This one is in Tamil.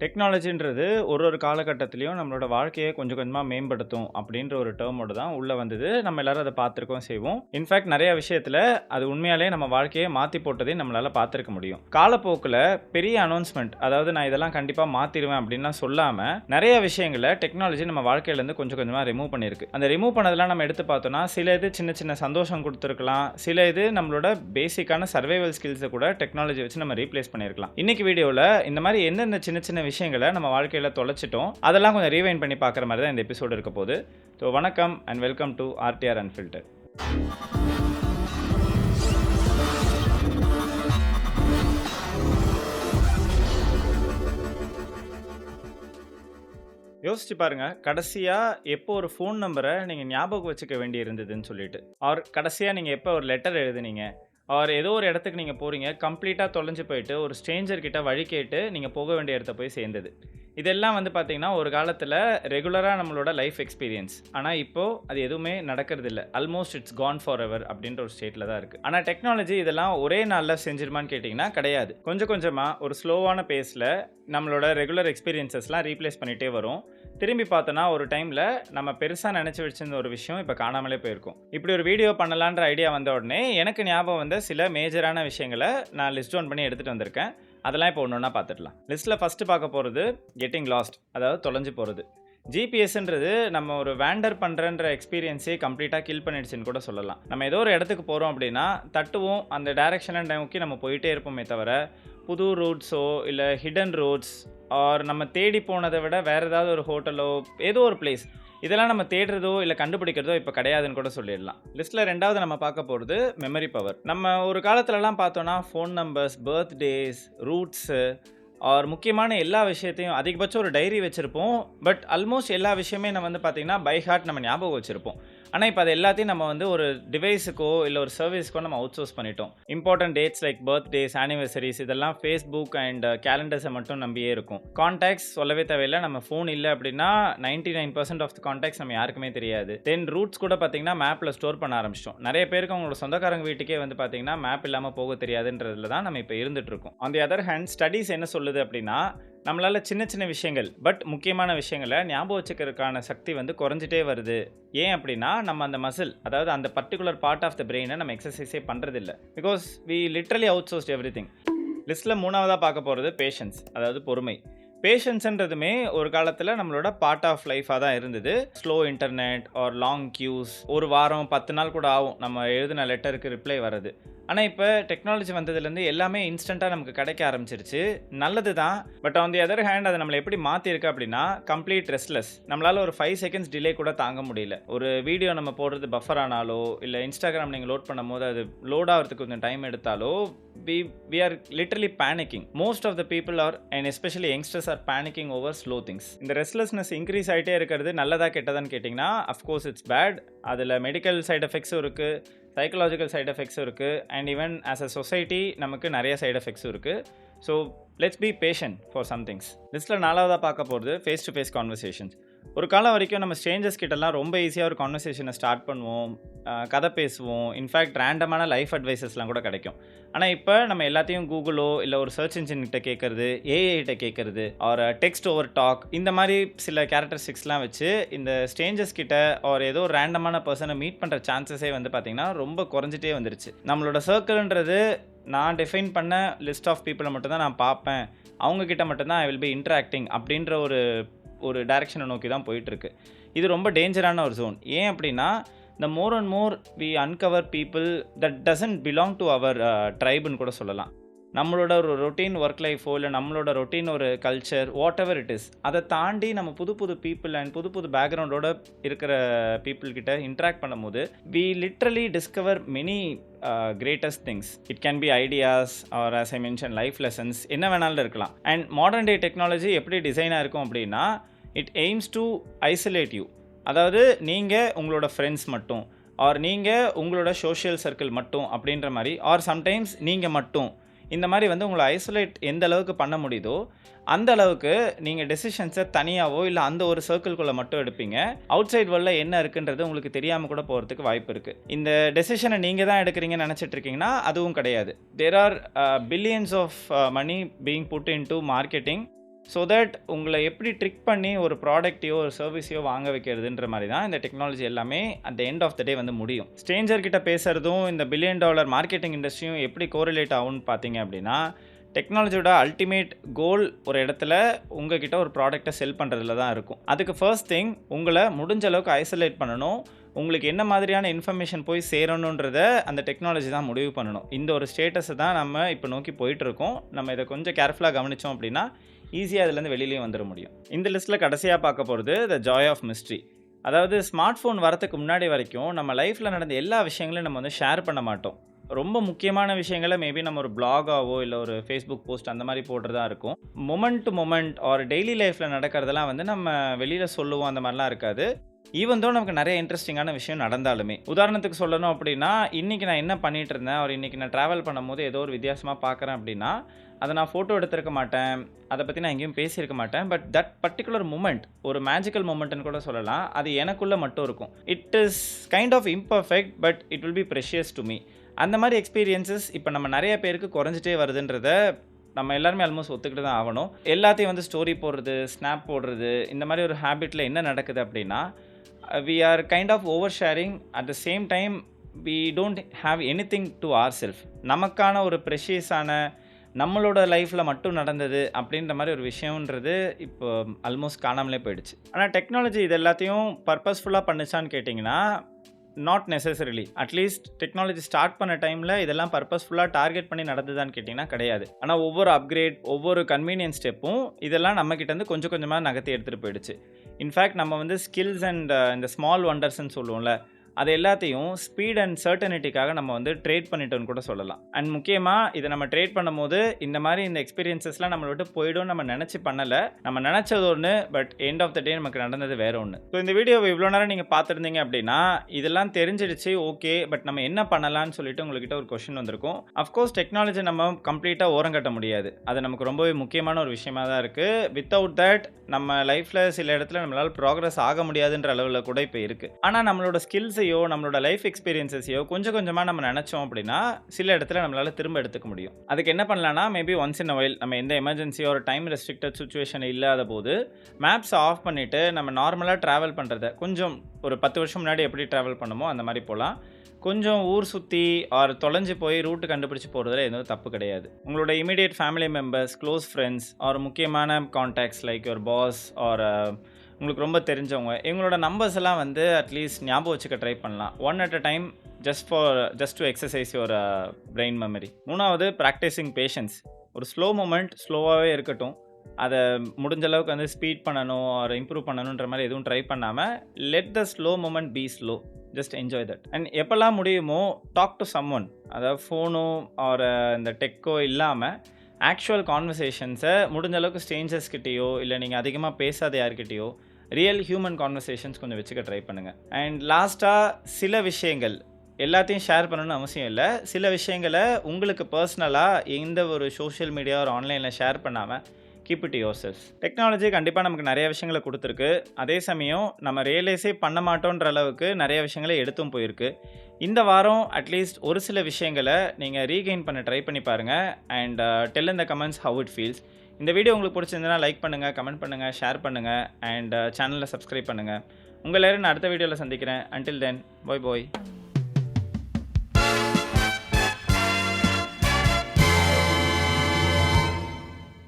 டெக்னாலஜின்றது ஒரு காலகட்டத்திலயும் நம்மளோட வாழ்க்கையை கொஞ்சம் கொஞ்சமா மேம்படுத்தும் அப்படின்ற ஒரு டேர்மோட தான் உள்ள வந்தது. நம்ம எல்லாரும் அத பார்த்திருக்கோம், செய்வோம். இன்ஃபேக்ட் நெறைய விஷயத்துல அது உண்மையாலே நம்ம வாழ்க்கையை மாத்தி போட்டதையும் நம்மளால பார்த்திருக்க முடியும். காலப்போக்குல பெரிய அனௌன்ஸ்மென்ட், அதாவது நான் இதெல்லாம் கண்டிப்பா மாத்திருவேன் அப்படின்லாம் சொல்லாம, நெறைய விஷயங்கள டெக்னாலஜி நம்ம வாழ்க்கையில இருந்து கொஞ்சம் கொஞ்சமா ரிமூவ் பண்ணியிருக்கு. அந்த ரிமூவ் பண்ணதெல்லாம் நம்ம எடுத்து பார்த்தோம்னா, சில இது சின்ன சின்ன சந்தோஷம் குடுத்திருக்கலாம். சில இது நம்மளோட பேசிக்கான சர்வைவல் ஸ்கில்ஸ கூட டெக்னாலஜி வச்சு நம்ம ரீப்ளேஸ் பண்ணியிருக்கலாம். இன்னைக்கு வீடியோல இந்த மாரி எந்தெந்த சின்ன சின்ன விஷயங்களை நம்ம வாழ்க்கையில தொலைச்சிட்டோம், அதெல்லாம் கொஞ்சம் ரீவைண்ட் பண்ணி பார்க்குற மாதிரி தான் இந்த எபிசோடு இருக்க போகுது. ஸோ வணக்கம் அண்ட் வெல்கம் டு ஆர்டிஆர் அன்ஃபில்டர். யோசிச்சு பாருங்க, கடைசியா எப்போ ஒரு ஃபோன் நம்பரை நீங்க ஞாபகம் வச்சுக்க வேண்டி இருந்ததுன்னு சொல்லிட்டு, ஆர் கடைசியா நீங்க எப்போ ஒரு லெட்டர் எழுதுனீங்க, ஆர் ஏதோ ஒரு இடத்துக்கு நீங்க போறீங்க, கம்ப்ளீட்டா தொலைஞ்சு போயிட்டு ஒரு ஸ்ட்ரேஞ்சர் கிட்ட வழி கேட்டு நீங்க போக வேண்டிய இடத்த போய் சேர்ந்தது. இதெல்லாம் வந்து பார்த்தீங்கன்னா, ஒரு காலத்துல ரெகுலரா நம்மளோட லைஃப் எக்ஸ்பீரியன்ஸ். ஆனா இப்போ அது எதுவுமே நடக்கிறதில்ல. ஆல்மோஸ்ட் இட்ஸ் கான் ஃபார் எவர் அப்படின்ற ஒரு ஸ்டேட்ல தான் இருக்கு. ஆனா டெக்னாலஜி இதெல்லாம் ஒரே நாள்ல செஞ்சிருமான்னு கேட்டிங்கன்னா கிடையாது. கொஞ்சம் கொஞ்சமா ஒரு ஸ்லோவான பேஸ்ல நம்மளோட ரெகுலர் எக்ஸ்பீரியன்ஸஸ்லாம் ரீப்ளேஸ் பண்ணிட்டே வரும். திரும்பி பார்த்தோன்னா ஒரு டைம்ல நம்ம பெருசா நினைச்சு வச்சிருந்த ஒரு விஷயம் இப்போ காணாமலே போயிருக்கும். இப்படி ஒரு வீடியோ பண்ணலான்ற ஐடியா வந்த உடனே எனக்கு ஞாபகம் வந்த சில மேஜரான விஷயங்களை நான் லிஸ்ட் டவுன் பண்ணி எடுத்துட்டு வந்திருக்கேன். அதெல்லாம் இப்போ ஒன்று ஒன்றா பார்த்துடலாம். லிஸ்ட்டில் ஃபஸ்ட்டு பார்க்க போகிறது கெட்டிங் லாஸ்ட், அதாவது தொலைஞ்சு போகிறது. ஜிபிஎஸ்ன்றது நம்ம ஒரு வேண்டர் பண்ணுறன்ற எக்ஸ்பீரியன்ஸே கம்ப்ளீட்டாக கில் பண்ணிடுச்சுன்னு கூட சொல்லலாம். நம்ம ஏதோ ஒரு இடத்துக்கு போகிறோம் அப்படின்னா தட்டுவோம், அந்த டைரக்ஷனை நோக்கி நம்ம போயிட்டே இருப்போமே தவிர, புது ரூட்ஸோ இல்லை ஹிடன் ரூட்ஸ் ஆர் நம்ம தேடி போனதை விட வேறு ஏதாவது ஒரு ஹோட்டலோ ஏதோ ஒரு பிளேஸ், இதெல்லாம் நம்ம தேடுறதோ இல்லை கண்டுபிடிக்கிறதோ இப்போ கிடையாதுன்னு கூட சொல்லிடலாம். லிஸ்ட்டில் ரெண்டாவது நம்ம பார்க்க போகிறது மெமரி பவர். நம்ம ஒரு காலத்துலலாம் பார்த்தோன்னா phone numbers, birthdays, routes or முக்கியமான எல்லா விஷயத்தையும் அதிகபட்சம் ஒரு டைரி வச்சுருப்போம். பட் ஆல்மோஸ்ட் எல்லா விஷயமே நம்ம வந்து பார்த்திங்கன்னா பை ஹார்ட் நம்ம ஞாபகம் வச்சுருப்போம். ஆனால் இப்போ அது எல்லாத்தையும் நம்ம வந்து ஒரு டிவைஸுக்கோ இல்லை ஒரு சர்வீஸ்க்கோ நம்ம அவுட் சோர்ஸ் பண்ணிட்டோம். Important dates like birthdays, anniversaries இதெல்லாம் ஃபேஸ்புக் அண்ட் கேலண்டர்ஸை மட்டும் நம்பியே இருக்கும். கான்டாக்ட்ஸ் சொல்லவே தேவையில்லை. நம்ம ஃபோன் இல்லை அப்படின்னா 99% ஆஃப் த கான்டாக்ட்ஸ் நம்ம யாருக்குமே தெரியாது. தென் ரூட்ஸ் கூட பார்த்தீங்கன்னா மேப்பில் ஸ்டோர் பண்ண ஆரம்பிச்சிட்டோம். நிறைய பேருக்கு அவங்களோட சொந்தக்காரங்க வீட்டுக்கே வந்து பார்த்தீங்கன்னா மேப் இல்லாமல் போக தெரியாதுன்றதுல தான் நம்ம இப்போ இருந்துட்டு இருக்கோம். On the other hand studies என்ன சொல்லுது அப்படின்னா, நம்மளால சின்ன சின்ன விஷயங்கள் பட் முக்கியமான விஷயங்களை ஞாபகம் வச்சுக்கிறதுக்கான சக்தி வந்து குறைஞ்சிட்டே வருது. ஏன் அப்படின்னா, நம்ம அந்த மசில், அதாவது அந்த பர்டிகுலர் பார்ட் ஆஃப் த பிரெயினை நம்ம எக்ஸசைஸே பண்ணுறதில்ல. Because we literally outsourced everything. லிஸ்ட்டில் மூணாவதாக பார்க்க போகிறது பேஷன்ஸ், அதாவது பொறுமை. பேஷன்ஸ்ன்றதுமே ஒரு காலத்தில் நம்மளோட பார்ட் ஆஃப் லைஃபாக தான் இருந்தது. ஸ்லோ இன்டர்நெட் ஆர் லாங் கியூஸ், ஒரு வாரம் 10 நாள் கூட ஆகும் நம்ம எழுதின லெட்டருக்கு ரிப்ளை வர்றது. ஆனால் இப்போ டெக்னாலஜி வந்ததுலேருந்து எல்லாமே இன்ஸ்டண்ட்டாக நமக்கு கிடைக்க ஆரம்பிச்சிருச்சு. நல்லது தான். But on the other hand அதை நம்மளை எப்படி மாற்றிருக்கு அப்படின்னா, கம்ப்ளீட் ரெஸ்ட்லெஸ். நம்மளால் ஒரு 5 செகண்ட்ஸ் டிலே கூட தாங்க முடியல. ஒரு வீடியோ நம்ம போடுறது பஃபர் ஆனாலோ, இல்லை இன்ஸ்டாகிராம் நீங்கள் லோட் பண்ணும் போது அது லோட் ஆகிறதுக்கு கொஞ்சம் time எடுத்தாலோ, we are literally panicking. Most of the people are, and especially youngsters are panicking over slow things. இந்த ரெஸ்ட்லெஸ்னஸ் இன்க்ரீஸ் ஆகிட்டே இருக்கிறது நல்லதா கெட்டதான்னு கேட்டிங்கன்னா, அஃப்கோர்ஸ் இட்ஸ் பேட். அதில் மெடிக்கல் சைட் எஃபெக்ட்ஸும் இருக்குது, சைக்கலாஜிக்கல் சைட் எஃபெக்ட்ஸும் இருக்குது, and even as a society நமக்கு நிறைய சைட் எஃபெக்ட்ஸும் இருக்குது. So let's be patient for some things. லிஸ்ட்டில் நாலாவதாக பார்க்க போகிறது ஃபேஸ் டு ஃபேஸ் கான்வர்சேஷன்ஸ். ஒரு காலம் வரைக்கும் நம்ம ஸ்ட்ரேஞ்சர்ஸ் கிட்டலாம் ரொம்ப ஈஸியாக ஒரு கான்வர்சேஷனை ஸ்டார்ட் பண்ணுவோம், கதை பேசுவோம், இன்ஃபேக்ட் ரேண்டமான லைஃப் அட்வைசஸ்லாம் கூட கிடைக்கும். ஆனால் இப்போ நம்ம எல்லாத்தையும் கூகுளோ இல்லை ஒரு சர்ச் இன்ஜின் கிட்ட கேட்குறது, ஏஐ கிட்ட கேட்குறது, ஒரு டெக்ஸ்ட் ஓவர் டாக், இந்த மாதிரி சில கேரக்டரிஸ்டிக்ஸ்லாம் வச்சு இந்த ஸ்ட்ரேஞ்சர்ஸ் கிட்ட ஒரு ஏதோ ஒரு ரேண்டமான பர்சனை மீட் பண்ணுற சான்சஸே வந்து பார்த்திங்கன்னா ரொம்ப குறைஞ்சிட்டே வந்துருச்சு. நம்மளோட சர்க்கிள்ன்றது நான் டிஃபைன் பண்ண லிஸ்ட் ஆஃப் பீப்புளை மட்டும்தான் நான் பார்ப்பேன், அவங்கக்கிட்ட மட்டும்தான் ஐ வில் பி இன்ட்ராக்டிங் அப்படின்ற ஒரு டைரக்ஷனை நோக்கி தான் போயிட்டுருக்கு. இது ரொம்ப டேஞ்சரான ஒரு ஜோன். ஏன் அப்படின்னா, the more and more we uncover people that doesn't belong to our tribeன்னு கூட சொல்லலாம். நம்மளோட ஒரு ரொட்டீன் ஒர்க் லைஃபோ இல்லை நம்மளோட ரொட்டீன் ஒரு culture, what ever it is, அதை தாண்டி நம்ம புது புது பீப்புள் அண்ட் புது புது பேக்ரவுண்டோட இருக்கிற பீப்புள்கிட்ட இன்ட்ராக்ட் பண்ணும்போது we literally discover many greatest things. It can be ideas or as I mentioned life lessons, என்ன வேணாலும் இருக்கலாம். அண்ட் மாடர்ன் டே டெக்னாலஜி எப்படி டிசைனாக இருக்கும் அப்படின்னா, it aims to isolate you. அதாவது நீங்கள் உங்களோட ஃப்ரெண்ட்ஸ் மட்டும், ஆர் நீங்கள் உங்களோட சோஷியல் சர்க்கிள் மட்டும் அப்படின்ற மாதிரி, ஆர் சம்டைம்ஸ் நீங்கள் மட்டும், இந்த மாரி வந்து உங்கள ஐசோலேட் எந்த அளவுக்கு பண்ண முடியுதோ, அந்த அளவுக்கு நீங்க டெசிஷன்ஸ தனியாவோ, இல்ல அந்த ஒரு சர்க்கிள்குள்ள மட்டும் எடுப்பீங்க. அவுட்சைட் வேர்ல்ட்ல என்ன இருக்குன்றது உங்களுக்கு தெரியாம கூட போறதுக்கு வாய்ப்பு இருக்கு. இந்த டெசிஷன நீங்க தான் எடுக்கிறீங்கன்னு நெனச்சிட்டு இருக்கீங்கன்னா, அதுவும் கிடையாது. There are billions of money being put into marketing. So that உங்கள எப்படி ட்ரிக் பண்ணி ஒரு ப்ராடக்ட்டையோ, ஒரு சர்வீஸையோ வாங்க வைக்கிறதுன்ற மாரி தான் இந்த டெக்னாலஜி எல்லாமே at the end of the day வந்து முடியும். ஸ்ட்ரேஞ்சர் கிட்ட பேசுறதும், இந்த பில்லியன் டாலர் மார்க்கெட்டிங் இண்டஸ்ட்ரியும் எப்படி கோரிலேட் ஆகும்னு பார்த்தீங்க அப்படின்னா, டெக்னாலஜியோட அல்டிமேட் கோல் ஒரு இடத்துல உங்ககிட்ட ஒரு ப்ராடக்ட்டை செல் பண்ணுறதுல தான் இருக்கும். அதுக்கு ஃபர்ஸ்ட் திங் உங்கள முடிஞ்ச அளவுக்கு ஐசோலேட் பண்ணணும். உங்களுக்கு என்ன மாதிரியான இன்ஃபர்மேஷன் போய் சேரணுன்றத அந்த டெக்னாலஜி தான் முடிவு பண்ணணும். இந்த ஒரு ஸ்டேட்டஸை தான் நம்ம இப்போ நோக்கி போயிட்டுருக்கோம். நம்ம இதை கொஞ்சம் கேர்ஃபுல்லாக கவனித்தோம் அப்படின்னா ஈஸியாக அதுலேருந்து வெளியிலையும் வந்துட முடியும். இந்த லிஸ்ட்டில் கடைசியாக பார்க்க போகிறது த ஜாய் ஆஃப் மிஸ்ட்ரி. அதாவது ஸ்மார்ட் ஃபோன் வரத்துக்கு முன்னாடி வரைக்கும் நம்ம லைஃப்பில் நடந்த எல்லா விஷயங்களையும் நம்ம வந்து ஷேர் பண்ண மாட்டோம். ரொம்ப முக்கியமான விஷயங்களை மேபி நம்ம ஒரு பிளாகாவோ இல்லை ஒரு ஃபேஸ்புக் போஸ்ட் அந்த மாதிரி போடுறதா இருக்கும். Moment to moment or daily லைஃப்பில் நடக்கிறதெல்லாம் வந்து நம்ம வெளியில் சொல்லுவோம், அந்த மாதிரிலாம் இருக்காது. ஈவன் தோ நமக்கு நிறைய இன்ட்ரெஸ்டிங்கான விஷயம் நடந்தாலுமே. உதாரணத்துக்கு சொல்லணும் அப்படின்னா, இன்றைக்கி நான் என்ன பண்ணிகிட்டு இருந்தேன், ஒரு இன்றைக்கி நான் ட்ராவல் பண்ணும்போது ஏதோ ஒரு வித்தியாசமாக பார்க்குறேன் அப்படின்னா, அதை நான் ஃபோட்டோ எடுத்திருக்க மாட்டேன், அதை பற்றி நான் எங்கேயும் பேசியிருக்க மாட்டேன். பட் தட் பர்டிகுலர் மூமெண்ட் ஒரு மேஜிக்கல் மூமெண்ட்னு கூட சொல்லலாம். அது எனக்குள்ளே மட்டும் இருக்கும். It is kind of imperfect but it will be precious to me. அந்த மாதிரி எக்ஸ்பீரியன்ஸஸ் இப்போ நம்ம நிறைய பேருக்கு குறைஞ்சிட்டே வருதுன்றத நம்ம எல்லாருமே ஆல்மோஸ்ட் ஒத்துக்கிட்டு தான் ஆகணும். எல்லாத்தையும் வந்து ஸ்டோரி போடுறது, ஸ்னாப் போடுறது, இந்த மாதிரி ஒரு ஹேபிட்டில் என்ன நடக்குது அப்படின்னா, we are kind of oversharing. At the same time we don't have anything to ourself. நமக்கான ஒரு ப்ரெஷியஸான நம்மளோட லைஃப்பில் மட்டும் நடந்தது அப்படின்ற மாதிரி ஒரு விஷயம்ன்றது இப்போ ஆல்மோஸ்ட் காணாமலே போயிடுச்சு. ஆனால் டெக்னாலஜி இது எல்லாத்தையும் பர்பஸ்ஃபுல்லாக பண்ணுச்சான்னு கேட்டிங்கன்னா, not necessarily. At least technology start பண்ண டைமில் இதெல்லாம் பர்பஸ்ஃபுல்லாக டார்கெட் பண்ணி நடந்ததான்னு கேட்டிங்கன்னா கிடையாது. ஆனால் ஒவ்வொரு அப்கிரேட், ஒவ்வொரு கன்வீனியன்ஸ் ஸ்டெப்பும் இதெல்லாம் நம்மக்கிட்டேருந்து கொஞ்சம் கொஞ்சமாக நகர்த்தி எடுத்துகிட்டு போயிடுச்சு. இன்ஃபேக்ட் நம்ம வந்து ஸ்கில்ஸ் அண்ட் இந்த ஸ்மால் வண்டர்ஸ்ன்னு சொல்லுவோம்ல, அது எல்லாத்தையும் ஸ்பீட் அண்ட் சர்டனிட்டிக்காக நம்ம வந்து ட்ரேட் பண்ணிட்டோன்னு கூட சொல்லலாம். அண்ட் முக்கியமாக இதை நம்ம ட்ரேட் பண்ணும்போது இந்த மாதிரி இந்த எக்ஸ்பீரியன்ஸஸ்லாம் நம்மளை விட்டு போய்டும் நம்ம நினச்சி பண்ணலை. நம்ம நினச்சது ஒன்று, பட் எண்ட் ஆஃப் த டே நமக்கு நடந்தது வேறு ஒன்று. ஸோ இந்த வீடியோவை இவ்வளோ நேரம் நீங்கள் பார்த்துருந்தீங்க அப்படின்னா இதெல்லாம் தெரிஞ்சிடுச்சு, ஓகே, பட் நம்ம என்ன பண்ணலான்னு சொல்லிட்டு உங்கள்கிட்ட ஒரு கொஷின் வந்திருக்கும். அஃப்கோர்ஸ் டெக்னாலஜி நம்ம கம்ப்ளீட்டாக ஓரங்கட்ட முடியாது. அது நமக்கு ரொம்பவே முக்கியமான ஒரு விஷயமாக தான் இருக்குது. வித்தவுட் தட் நம்ம லைஃப்பில் சில இடத்துல நம்மளால் ப்ராக்ரஸ் ஆக முடியாதுன்ற அளவில் கூட இப்போ இருக்குது. ஆனால் நம்மளோட ஸ்கில்ஸ் நம்மளோட லைஃப் எக்ஸ்பீரியன்ஸையோ கொஞ்சம் கொஞ்சமாக நம்ம நினச்சோம் அப்படின்னா சில இடத்துல நம்மளால் திரும்ப எடுத்துக்க முடியும். அதுக்கு என்ன பண்ணலாம்னா, maybe once in a while நம்ம எந்த எமர்ஜென்சியோ ஒரு டைம் ரெஸ்ட்ரிக்டட் சுச்சுவேஷன் இல்லாத போது மேப்ஸை ஆஃப் பண்ணிவிட்டு நம்ம நார்மலாக ட்ராவல் பண்ணுறத கொஞ்சம் ஒரு 10 வருஷம் முன்னாடி எப்படி ட்ராவல் பண்ணுமோ அந்த மாதிரி போகலாம். கொஞ்சம் ஊர் சுற்றி ஆர் தொலைஞ்சு போய் ரூட்டு கண்டுபிடிச்சி போகிறதுல எதுவும் தப்பு கிடையாது. உங்களோட immediate family members, close friends or முக்கியமான contacts like your boss or உங்களுக்கு ரொம்ப தெரிஞ்சவங்க, எங்களோட நம்பர்ஸ் எல்லாம் வந்து அட்லீஸ்ட் ஞாபகம் வச்சுக்க ட்ரை பண்ணலாம். One at a time just to exercise your brain memory. மூணாவது, ப்ராக்டிஸிங் பேஷன்ஸ். ஒரு ஸ்லோ மூமெண்ட் ஸ்லோவாகவே இருக்கட்டும், அதை முடிஞ்ச அளவுக்கு வந்து ஸ்பீட் பண்ணணும் ஆர் இம்ப்ரூவ் பண்ணணுன்ற மாதிரி எதுவும் ட்ரை பண்ணாமல் let the slow moment be slow. Just enjoy that. And எப்போல்லாம் முடியுமோ டாக் டு சம் ஒன். அதாவது ஃபோனோ ஆர் இந்த டெக்கோ இல்லாமல் ஆக்சுவல் கான்வர்சேஷன்ஸை முடிஞ்ச அளவுக்கு ஸ்ட்ரேஞ்சர்ஸ்கிட்டேயோ இல்லை நீங்கள் அதிகமாக பேசாத யார்கிட்டேயோ ரியல் ஹியூமன் கான்வர்சேஷன்ஸ் கொஞ்சம் வச்சுக்க ட்ரை பண்ணுங்கள். அண்ட் லாஸ்ட்டாக சில விஷயங்கள் எல்லாத்தையும் ஷேர் பண்ணணும்னு அவசியம் இல்லை. சில விஷயங்களை உங்களுக்கு பர்சனலாக எந்த ஒரு சோஷியல் மீடியா ஒரு ஆன்லைனில் ஷேர் பண்ணாமல் keep it your self. Technology கண்டிப்பாக நமக்கு நிறைய விஷயங்களை கொடுத்துருக்கு. அதே சமயம் நம்ம ரியலைஸே பண்ண மாட்டோன்ற அளவுக்கு நிறைய விஷயங்களை எடுத்தும் போயிருக்கு. இந்த வாரம் அட்லீஸ்ட் ஒரு சில விஷயங்களை நீங்கள் ரீகெயின் பண்ண ட்ரை பண்ணி பாருங்கள். And tell in the comments how it feels. இந்த வீடியோ உங்களுக்கு பிடிச்சிருந்ததுன்னா லைக் பண்ணுங்கள், கமெண்ட் பண்ணுங்கள், ஷேர் பண்ணுங்கள் அண்ட் சேனலில் சப்ஸ்கிரைப் பண்ணுங்கள். உங்கள் எல்லாரும் நான் அடுத்த வீடியோவில் சந்திக்கிறேன். அன்டில் தென், பாய் பாய்.